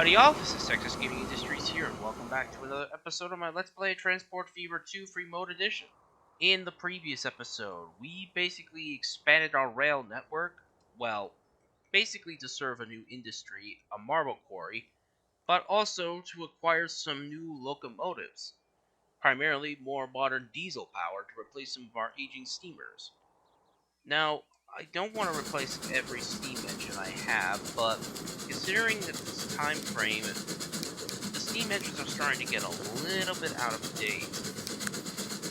Howdy y'all, this is Texas Gaming Industries here, and welcome back to another episode of my Let's Play Transport Fever 2 Free Mode Edition. In the previous episode, we basically expanded our rail network, well, basically to serve a new industry, a marble quarry, but also to acquire some new locomotives, primarily more modern diesel power to replace some of our aging steamers. Now, I don't want to replace every steam engine I have, but considering that this time frame, the steam engines are starting to get a little bit out of date.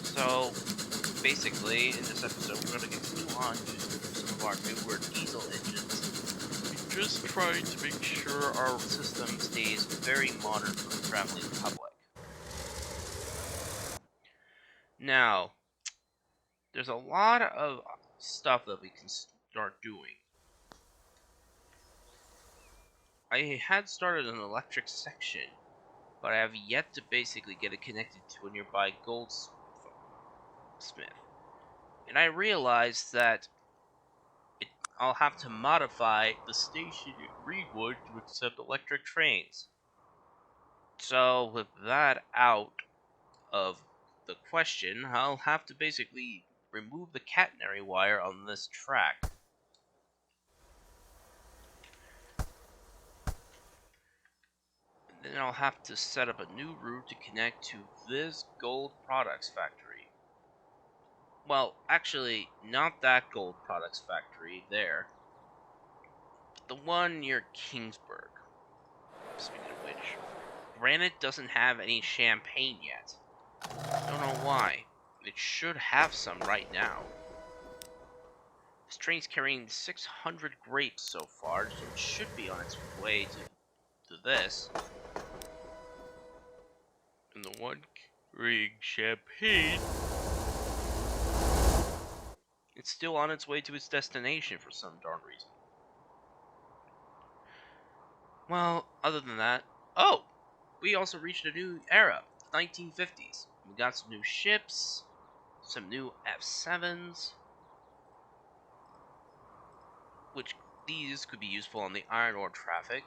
So, basically, in this episode, we're going to continue on using some of our newer diesel engines, just trying to make sure our system stays very modern for the traveling public. Now, there's a lot of stuff that we can start doing. I had started an electric section, but I have yet to basically get it connected to a nearby goldsmith. And I realized that I'll have to modify the station in Greenwood to accept electric trains. So with that out of the question, I'll have to basically remove the catenary wire on this track. And then I'll have to set up a new route to connect to this gold products factory. Well, actually, not that gold products factory there, but the one near Kingsburg. Speaking of which, Granite doesn't have any champagne yet. I don't know why. It should have some right now. This train's carrying 600 grapes so far, so it should be on its way to this. And the one carrying champagne, it's still on its way to its destination for some darn reason. Well, other than that, oh! We also reached a new era, 1950s. We got some new ships, some new F7s, which these could be useful on the iron ore traffic.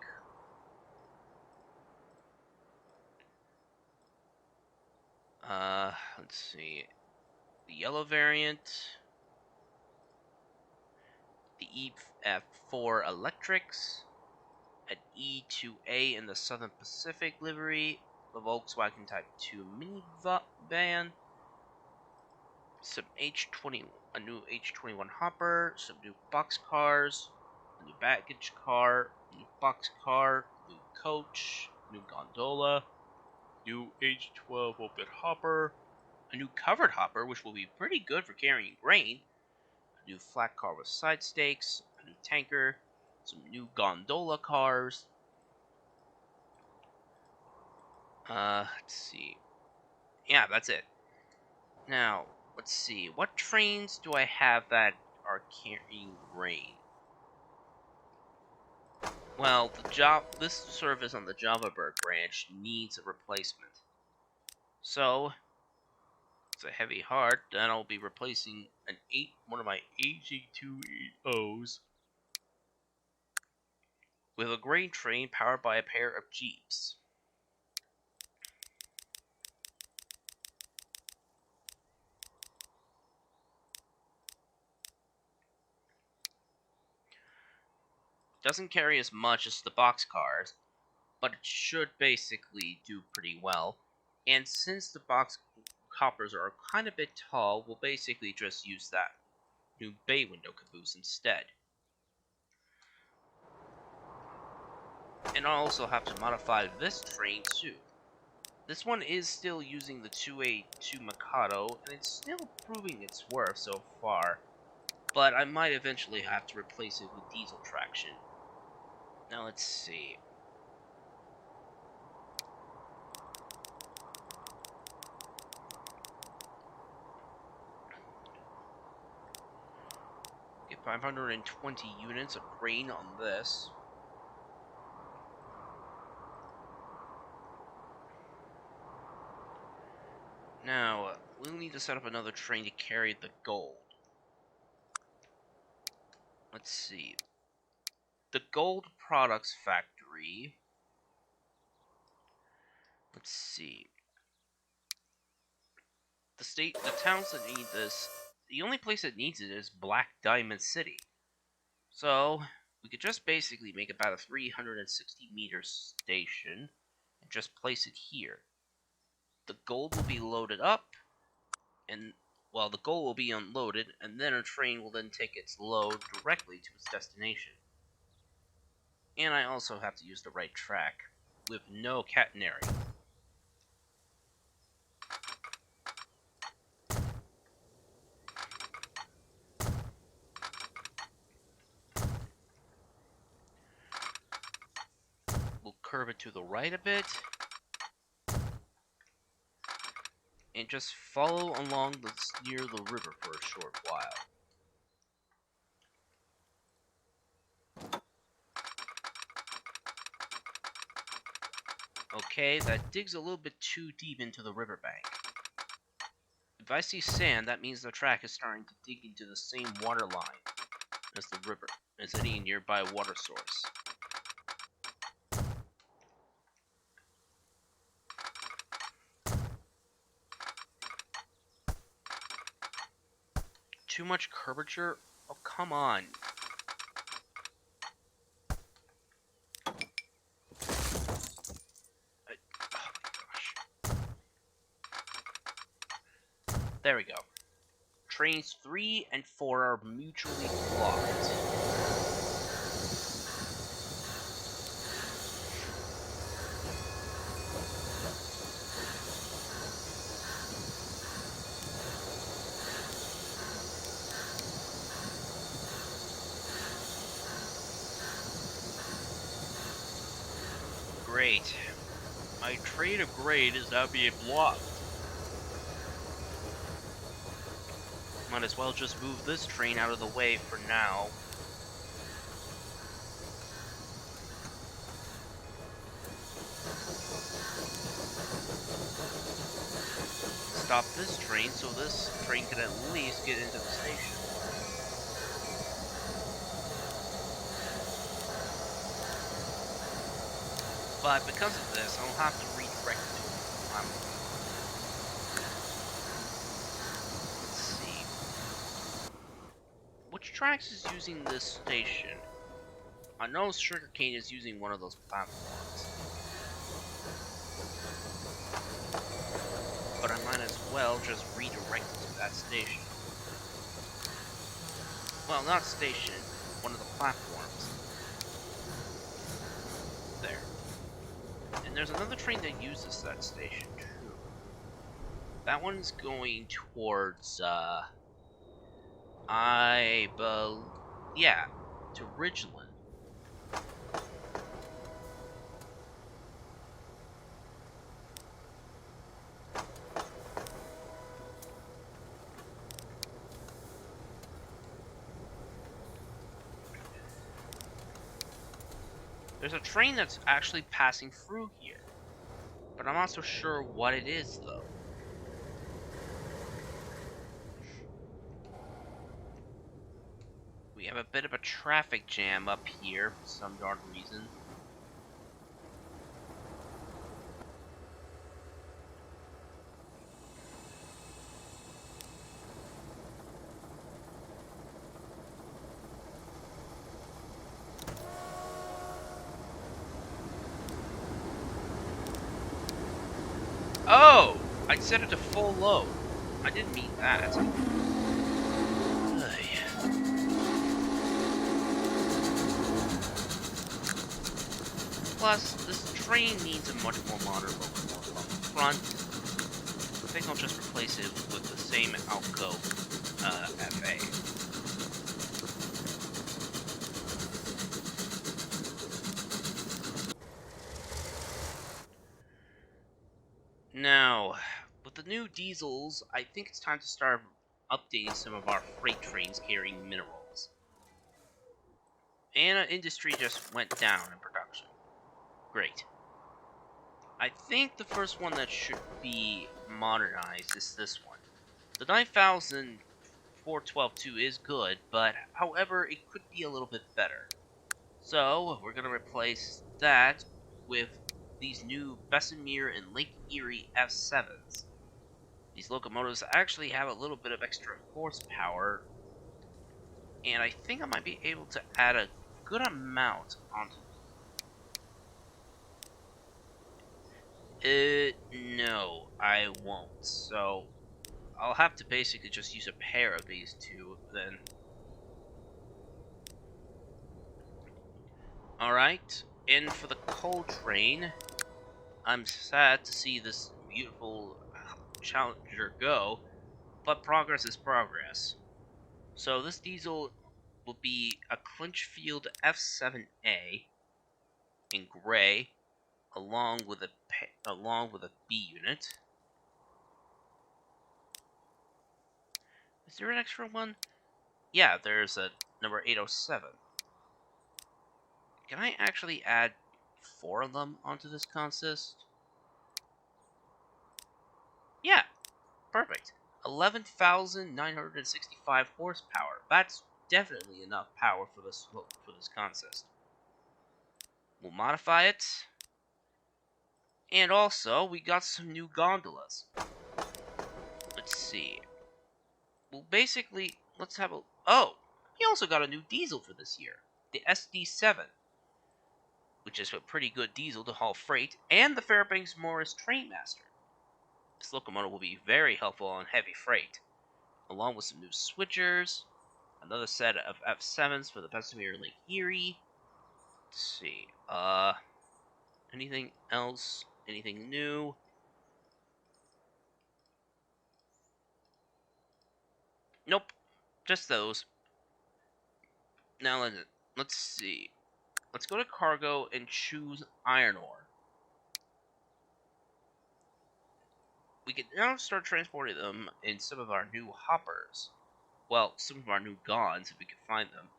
Let's see. The yellow variant, the EF4 electrics, an E2A in the Southern Pacific livery, the Volkswagen Type 2 minivan, some a new H21 hopper, some new boxcars, a new baggage car, new boxcar, new coach, new gondola, new H12 open hopper, a new covered hopper, which will be pretty good for carrying grain, a new flat car with side stakes, a new tanker, some new gondola cars. Let's see. Yeah, that's it. Now, let's see. What trains do I have that are carrying grain? Well, this service on the Javaberg branch needs a replacement. So, it's a heavy heart, then I'll be replacing one of my AG280s with a grain train powered by a pair of jeeps. Doesn't carry as much as the boxcars, but it should basically do pretty well. And since the box hoppers are kind of a bit tall, we'll basically just use that new bay window caboose instead. And I'll also have to modify this train too. This one is still using the 282 Mikado, and it's still proving its worth so far, but I might eventually have to replace it with diesel traction. Now let's see. Get 520 units of grain on this. Now, we'll need to set up another train to carry the gold. Let's see. The gold products factory Let's see. The towns that need this, the only place that needs it is Black Diamond City. So we could just basically make about a 360-meter station and just place it here. The gold will be loaded up, and well, the gold will be unloaded, and then a train will then take its load directly to its destination. And I also have to use the right track with no catenary. We'll curve it to the right a bit, and just follow along near the river for a short while. Okay, that digs a little bit too deep into the riverbank. If I see sand, that means the track is starting to dig into the same water line as the river, as any nearby water source. Too much curvature? Oh, come on. Oh my gosh. There we go. Trains 3 and 4 are mutually blocked. Great. My train of grain is now being blocked. Might as well just move this train out of the way for now. Stop this train so this train can at least get into the station. But because of this, I'll have to redirect it to a platform. Let's see. Which tracks is using this station? I know Sugarcane is using one of those platforms. But I might as well just redirect it to that station. Well, not station, one of the platforms. There. And there's another train that uses that station too. That one's going towards, yeah, to Ridgeland. There's a train that's actually passing through here, but I'm not so sure what it is, though. We have a bit of a traffic jam up here for some darn reason. Oh! I set it to full load. I didn't mean that. Plus, this train needs a much more modern locomotive on the front. I think I'll just replace it with the same Alco FA. Now, with the new diesels, I think it's time to start updating some of our freight trains carrying minerals. And industry just went down in production. Great. I think the first one that should be modernized is this one. The 9000-412-2 is good, but however, it could be a little bit better. So, we're going to replace that with these new Bessemer and Lake Erie F7s. These locomotives actually have a little bit of extra horsepower, and I think I might be able to add a good amount onto. No, I won't. So I'll have to basically just use a pair of these two then. Alright, and for the coal train, I'm sad to see this beautiful Challenger go, but progress is progress. So this diesel will be a Clinchfield F7A in gray, along with a B unit. Is there an extra one? Yeah, there's a number 807. Can I actually add 4 of them onto this consist? Yeah, perfect. 11,965 horsepower. That's definitely enough power for this consist. We'll modify it. And also, we got some new gondolas. Let's see. Well, basically, let's have a... Oh! We also got a new diesel for this year. The SD7. Which is a pretty good diesel to haul freight. And the Fairbanks Morris Trainmaster. This locomotive will be very helpful on heavy freight. Along with some new switchers. Another set of F7s for the Bessemer Lake Erie. Let's see. Anything else? Anything new? Nope. Just those. Now let's see. Let's go to cargo and choose iron ore. We can now start transporting them in some of our new hoppers. Well, some of our new gons if we can find them.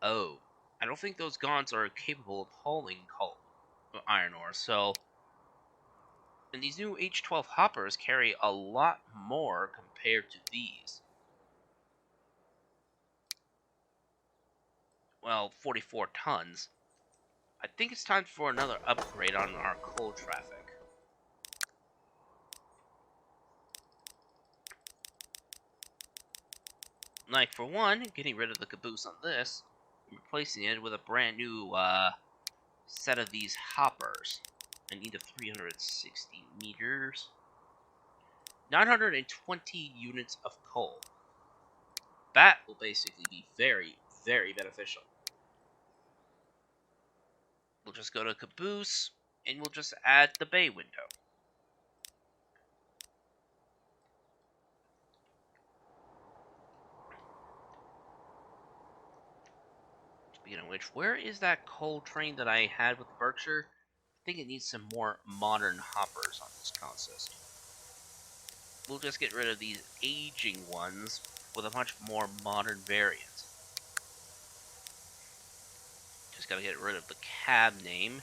Oh, I don't think those gons are capable of hauling iron ore, so... And these new H12 hoppers carry a lot more compared to these. Well, 44 tons. I think it's time for another upgrade on our coal traffic. Like, for one, getting rid of the caboose on this, and replacing it with a brand new, set of these hoppers. I need a 360 meters. 920 units of coal. That will basically be very, very beneficial. We'll just go to caboose, and we'll just add the bay window. Speaking of which, where is that coal train that I had with the Berkshire? I think it needs some more modern hoppers on this consist. We'll just get rid of these aging ones with a much more modern variant. Just gotta get rid of the cab name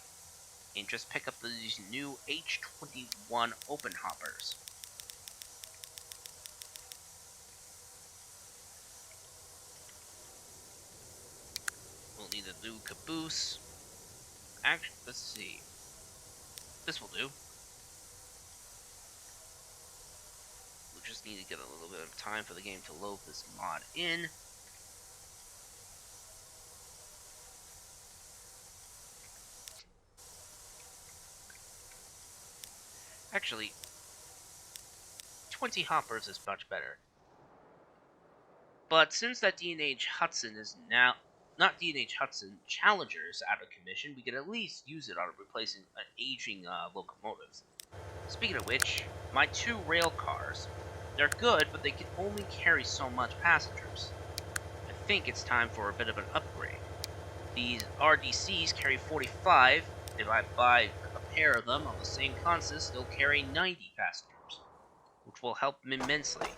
and just pick up these new H21 open hoppers. We'll need a new caboose. Actually, let's see. This will do. We just need to get a little bit of time for the game to load this mod in. Actually, 20 hoppers is much better. But since that D&H Hudson is now... Not D&H Hudson, Challenger's out of commission, we can at least use it on replacing aging locomotives. Speaking of which, my 2 rail cars. They're good, but they can only carry so much passengers. I think it's time for a bit of an upgrade. These RDCs carry 45. If I buy a pair of them on the same consist, they'll carry 90 passengers, which will help them immensely.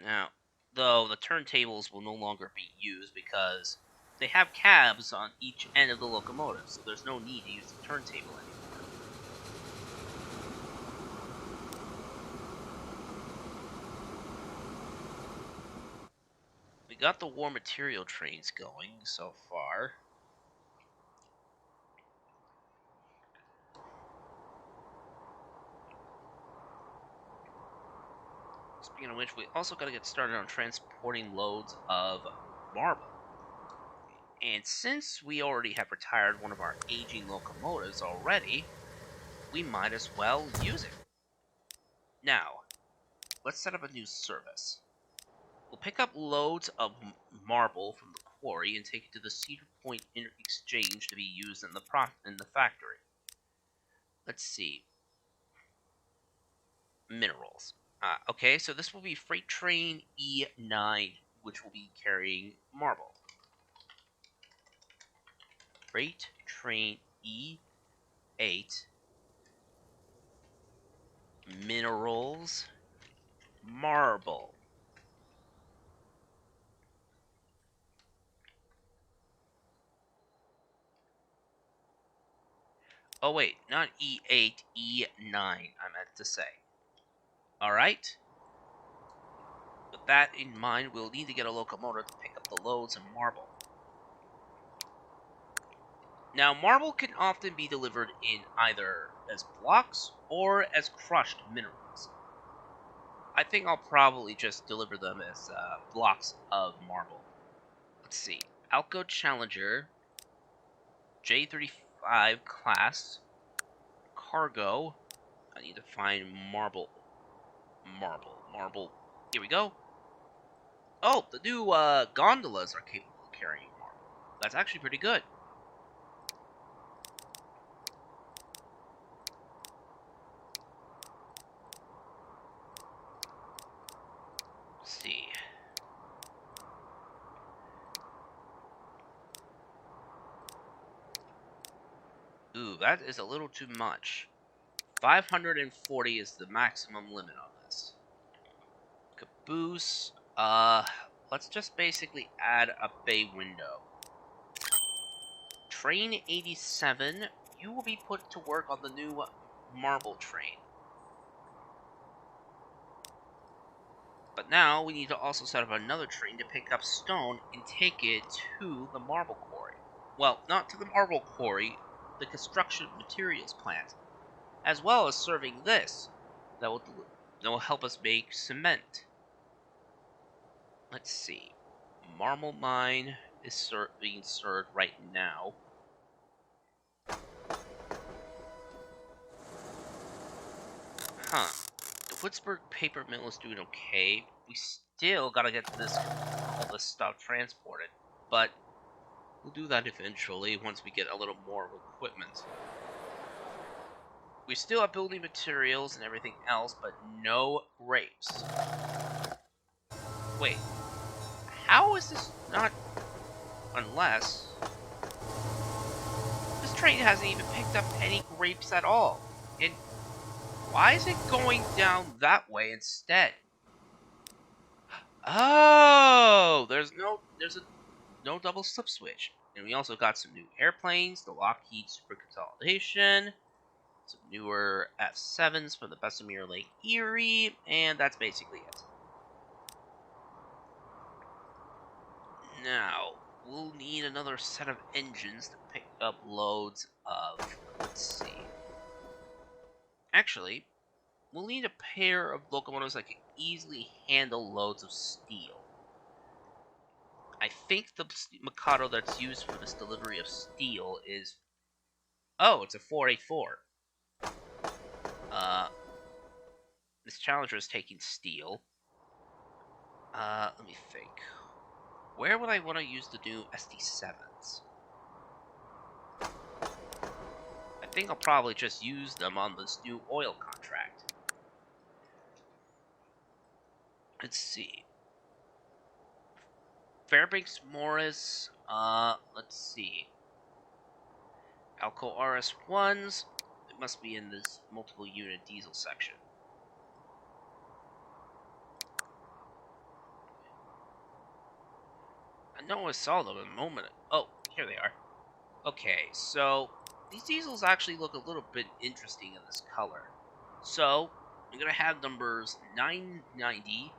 Now, though, the turntables will no longer be used because they have cabs on each end of the locomotive, so there's no need to use the turntable anymore. We got the war material trains going so far. Speaking of which, we also got to get started on transporting loads of marble. And since we already have retired one of our aging locomotives already, we might as well use it. Now, let's set up a new service. We'll pick up loads of marble from the quarry and take it to the Cedar Point Exchange to be used in the factory. Let's see. Minerals. Okay, so this will be Freight Train E9, which will be carrying marble. Freight Train E8. Minerals. Marble. Oh wait, not E8, E9, I meant to say. Alright? With that in mind, we'll need to get a locomotive to pick up the loads of marble. Now, marble can often be delivered in either as blocks or as crushed minerals. I think I'll probably just deliver them as blocks of marble. Let's see. Alco Challenger, J35 class, cargo. I need to find marble. Marble. Here we go. Oh, the new gondolas are capable of carrying marble. That's actually pretty good. Let's see. Ooh, that is a little too much. 540 is the maximum limit on this. Caboose. Let's just basically add a bay window. Train 87, you will be put to work on the new marble train. But now we need to also set up another train to pick up stone and take it to the marble quarry. Well, not to the marble quarry, the construction materials plant, as well as serving this that will help us make cement. Let's see. Marble mine is being served right now. Huh. The Woodsburg paper mill is doing okay. We still gotta get all this stuff transported, but we'll do that eventually once we get a little more equipment. We still have building materials and everything else, but no grapes. Wait, how is this not... Unless... This train hasn't even picked up any grapes at all. And why is it going down that way instead? Oh, there's no double slip switch. And we also got some new airplanes, the Lockheed Super Consolidation, some newer F7s for the Bessemer Lake Erie, and that's basically it. Now, we'll need another set of engines to pick up loads of, let's see. Actually, we'll need a pair of locomotives that can easily handle loads of steel. I think the Mikado that's used for this delivery of steel is... Oh, it's a 484. This Challenger is taking steel. Let me think. Where would I want to use the new SD7s? I think I'll probably just use them on this new oil contract. Let's see. Fairbanks Morris, let's see. Alco RS1s, it must be in this multiple unit diesel section. I know I saw them a moment. Oh, here they are. Okay, so these diesels actually look a little bit interesting in this color. So, I'm going to have numbers 990.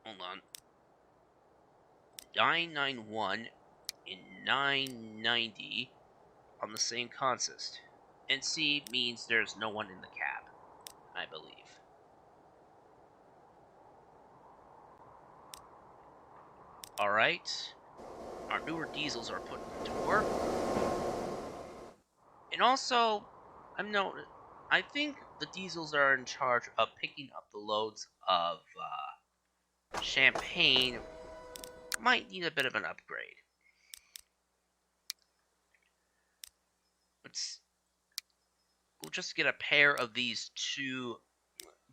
Hold on. 991 and 990 on the same consist. And C means there's no one in the cab, I believe. Alright. Our newer diesels are put to work. And also, I think the diesels are in charge of picking up the loads of champagne. Might need a bit of an upgrade. We'll just get a pair of these two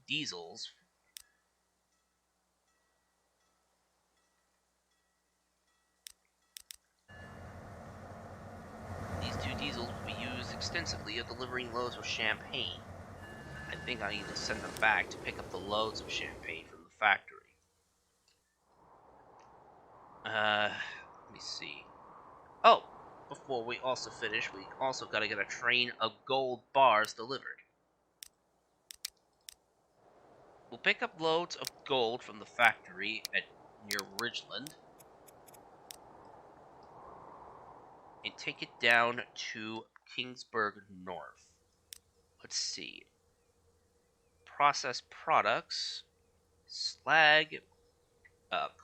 diesels. These two diesels will be used extensively at delivering loads of champagne. I think I need to send them back to pick up the loads of champagne from the factory. Let me see. Oh, before we also finish, we also gotta get a train of gold bars delivered. We'll pick up loads of gold from the factory near Ridgeland and take it down to Kingsburg North. Let's see. Processed products, slag,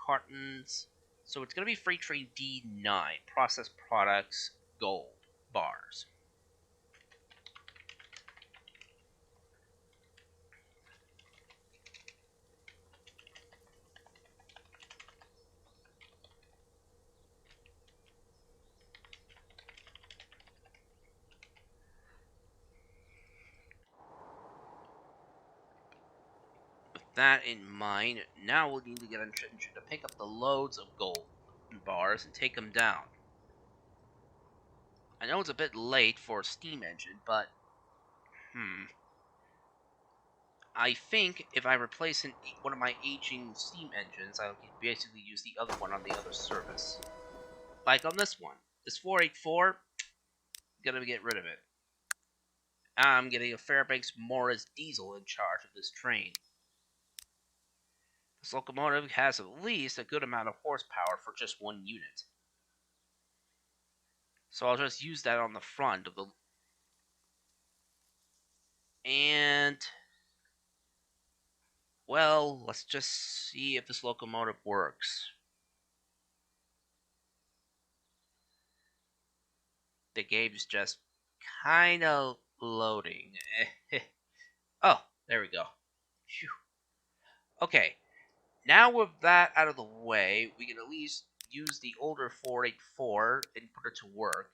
cartons. So it's going to be freight train D9, processed products, gold bars. With that in mind, now we'll need to get an engine to pick up the loads of gold bars and take them down. I know it's a bit late for a steam engine, but I think if I replace one of my aging steam engines, I can basically use the other one on the other service. Like on this one. This 484, gonna get rid of it. I'm getting a Fairbanks Morris diesel in charge of this train. This locomotive has at least a good amount of horsepower for just one unit. So I'll just use that on the front of the... And... well, let's just see if this locomotive works. The game's just kind of loading. Oh, there we go. Phew. Okay, now with that out of the way, we can at least use the older 484 and put it to work.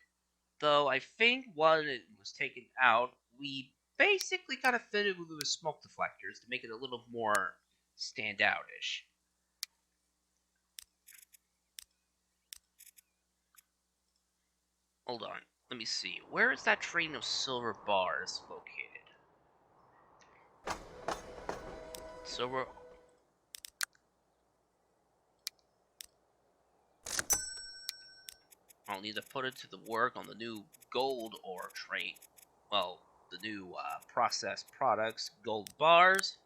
Though I think when it was taken out, we basically kind of fitted with the smoke deflectors to make it a little more standoutish. Hold on, let me see. Where is that train of silver bars located? Silver... I'll need to put it to the work on the new gold ore train. Well, the new processed products, gold bars.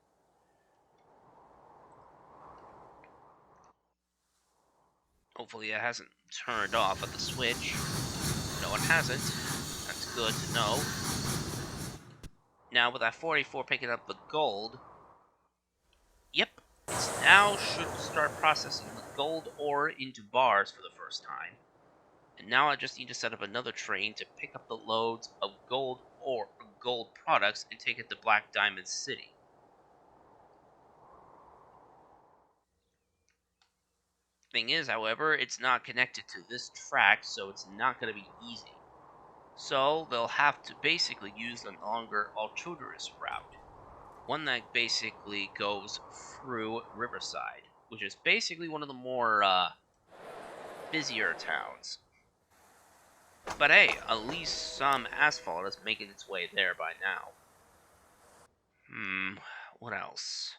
Hopefully it hasn't turned off at the switch. No, it hasn't. That's good to know. Now with that 44 picking up the gold, yep, it now should start processing the gold ore into bars for the first time. And now I just need to set up another train to pick up the loads of gold or gold products and take it to Black Diamond City. Thing is, however, it's not connected to this track, so it's not going to be easy. So they'll have to basically use a longer Altruderus route. One that basically goes through Riverside, which is basically one of the more busier towns. But hey, at least some asphalt is making its way there by now. What else?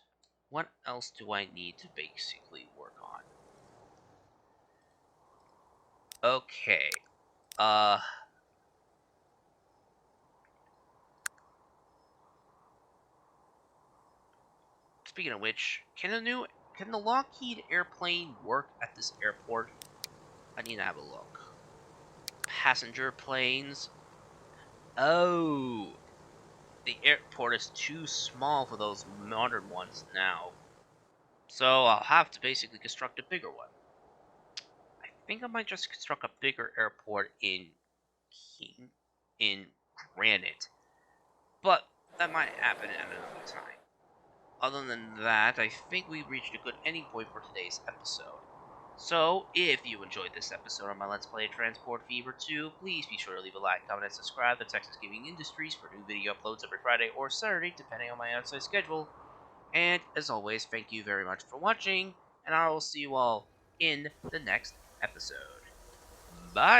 What else do I need to basically work on? Okay. Speaking of which, can the Lockheed airplane work at this airport? I need to have a look. Passenger planes. Oh, the airport is too small for those modern ones now. So I'll have to basically construct a bigger one. think I might just construct a bigger airport King in Granite, but that might happen at another time. Other than that, I think we've reached a good ending point for today's episode. So, if you enjoyed this episode of my Let's Play Transport Fever 2, please be sure to leave a like, comment, and subscribe to Texas Gaming Industries for new video uploads every Friday or Saturday, depending on my outside schedule. And, as always, thank you very much for watching, and I will see you all in the next episode. Bye!